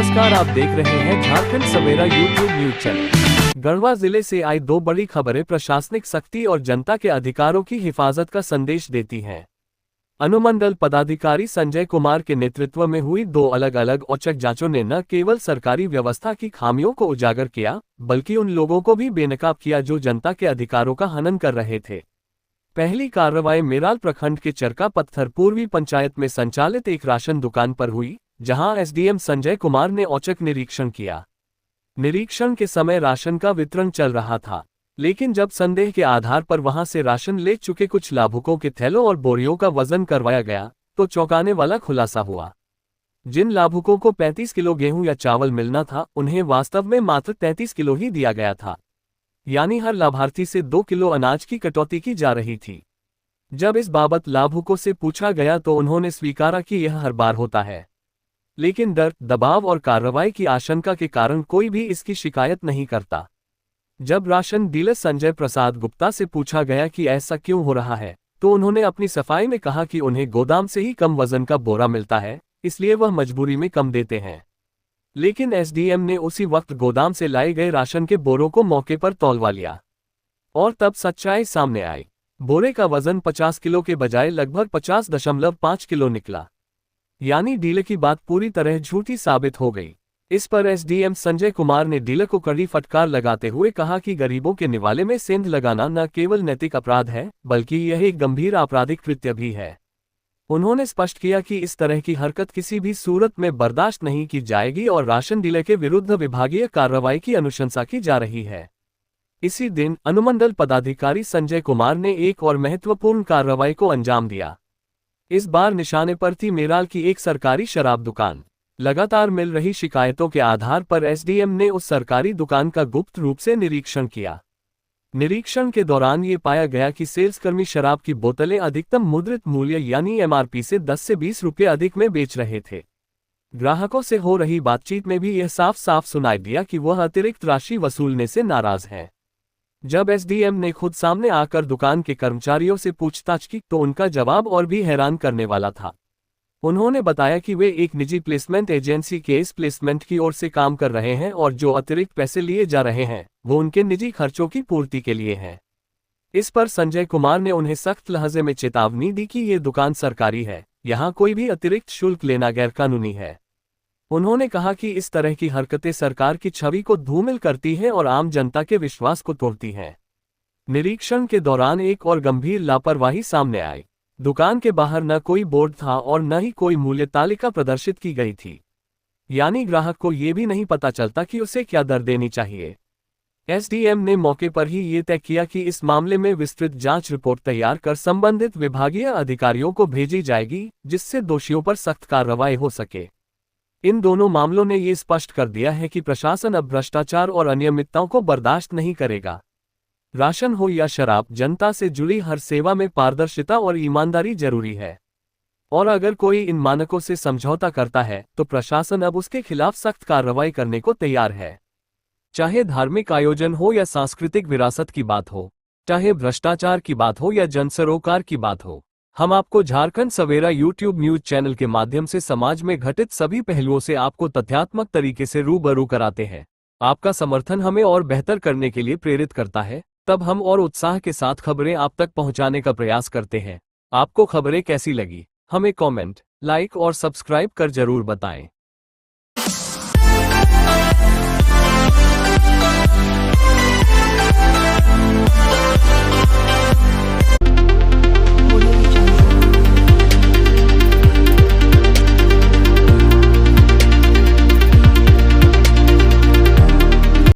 नमस्कार, आप देख रहे हैं झारखंड सवेरा यूट्यूब न्यूज चैनल। गढ़वा जिले से आई दो बड़ी खबरें प्रशासनिक सख्ती और जनता के अधिकारों की हिफाजत का संदेश देती हैं। अनुमंडल पदाधिकारी संजय कुमार के नेतृत्व में हुई दो अलग अलग औचक जांचों ने न केवल सरकारी व्यवस्था की खामियों को उजागर किया, बल्कि उन लोगों को भी बेनकाब किया जो जनता के अधिकारों का हनन कर रहे थे। पहली कार्रवाई मेराल प्रखंड के चरका पत्थर पूर्वी पंचायत में संचालित एक राशन दुकान पर हुई, जहां एसडीएम संजय कुमार ने औचक निरीक्षण किया। निरीक्षण के समय राशन का वितरण चल रहा था, लेकिन जब संदेह के आधार पर वहां से राशन ले चुके कुछ लाभुकों के थैलों और बोरियों का वजन करवाया गया, तो चौंकाने वाला खुलासा हुआ। जिन लाभुकों को 35 किलो गेहूं या चावल मिलना था, उन्हें वास्तव में मात्र 33 किलो ही दिया गया था, यानी हर लाभार्थी से 2 किलो अनाज की कटौती की जा रही थी। जब इस बाबत लाभुकों से पूछा गया तो उन्होंने स्वीकारा कि यह हर बार होता है, लेकिन डर, दबाव और कार्रवाई की आशंका के कारण कोई भी इसकी शिकायत नहीं करता। जब राशन डीलर संजय प्रसाद गुप्ता से पूछा गया कि ऐसा क्यों हो रहा है, तो उन्होंने अपनी सफाई में कहा कि उन्हें गोदाम से ही कम वजन का बोरा मिलता है, इसलिए वह मजबूरी में कम देते हैं। लेकिन एसडीएम ने उसी वक्त गोदाम से लाए गए राशन के बोरों को मौके पर तौलवा लिया, और तब सच्चाई सामने आई। बोरे का वजन 50 किलो के बजाय लगभग 50.5 किलो निकला, यानी डीलर की बात पूरी तरह झूठी साबित हो गई। इस पर एसडीएम संजय कुमार ने डीलर को कड़ी फटकार लगाते हुए कहा कि गरीबों के निवाले में सेंध लगाना न केवल नैतिक अपराध है, बल्कि यह एक गंभीर आपराधिक कृत्य भी है। उन्होंने स्पष्ट किया कि इस तरह की हरकत किसी भी सूरत में बर्दाश्त नहीं की जाएगी और राशन डीलर के विरुद्ध विभागीय कार्रवाई की अनुशंसा की जा रही है। इसी दिन अनुमंडल पदाधिकारी संजय कुमार ने एक और महत्वपूर्ण कार्रवाई को अंजाम दिया। इस बार निशाने पर थी मेराल की एक सरकारी शराब दुकान। लगातार मिल रही शिकायतों के आधार पर एसडीएम ने उस सरकारी दुकान का गुप्त रूप से निरीक्षण किया। निरीक्षण के दौरान ये पाया गया कि सेल्सकर्मी शराब की बोतलें अधिकतम मुद्रित मूल्य यानी एमआरपी से 10 से 20 रुपये अधिक में बेच रहे थे। ग्राहकों से हो रही बातचीत में भी यह साफ साफ सुनाई दिया कि वह अतिरिक्त राशि वसूलने से नाराज हैं। जब एसडीएम ने खुद सामने आकर दुकान के कर्मचारियों से पूछताछ की, तो उनका जवाब और भी हैरान करने वाला था। उन्होंने बताया कि वे एक निजी प्लेसमेंट एजेंसी के इस प्लेसमेंट की ओर से काम कर रहे हैं और जो अतिरिक्त पैसे लिए जा रहे हैं, वो उनके निजी खर्चों की पूर्ति के लिए हैं। इस पर संजय कुमार ने उन्हें सख्त लहजे में चेतावनी दी कि ये दुकान सरकारी है, यहाँ कोई भी अतिरिक्त शुल्क लेना गैरकानूनी है। उन्होंने कहा कि इस तरह की हरकतें सरकार की छवि को धूमिल करती हैं और आम जनता के विश्वास को तोड़ती हैं। निरीक्षण के दौरान एक और गंभीर लापरवाही सामने आई। दुकान के बाहर न कोई बोर्ड था और न ही कोई मूल्य तालिका प्रदर्शित की गई थी, यानी ग्राहक को ये भी नहीं पता चलता कि उसे क्या दर देनी चाहिए। एसडीएम ने मौके पर ही ये तय किया कि इस मामले में विस्तृत जांच रिपोर्ट तैयार कर संबंधित विभागीय अधिकारियों को भेजी जाएगी, जिससे दोषियों पर सख्त कार्रवाई हो सके। इन दोनों मामलों ने ये स्पष्ट कर दिया है कि प्रशासन अब भ्रष्टाचार और अनियमितताओं को बर्दाश्त नहीं करेगा। राशन हो या शराब, जनता से जुड़ी हर सेवा में पारदर्शिता और ईमानदारी जरूरी है, और अगर कोई इन मानकों से समझौता करता है तो प्रशासन अब उसके खिलाफ सख्त कार्रवाई करने को तैयार है। चाहे धार्मिक आयोजन हो या सांस्कृतिक विरासत की बात हो, चाहे भ्रष्टाचार की बात हो या जनसरोकार की बात हो, हम आपको झारखंड सवेरा यूट्यूब न्यूज चैनल के माध्यम से समाज में घटित सभी पहलुओं से आपको तथ्यात्मक तरीके से रूबरू कराते हैं। आपका समर्थन हमें और बेहतर करने के लिए प्रेरित करता है, तब हम और उत्साह के साथ खबरें आप तक पहुंचाने का प्रयास करते हैं। आपको खबरें कैसी लगी, हमें कमेंट, लाइक और सब्सक्राइब कर जरूर बताएं।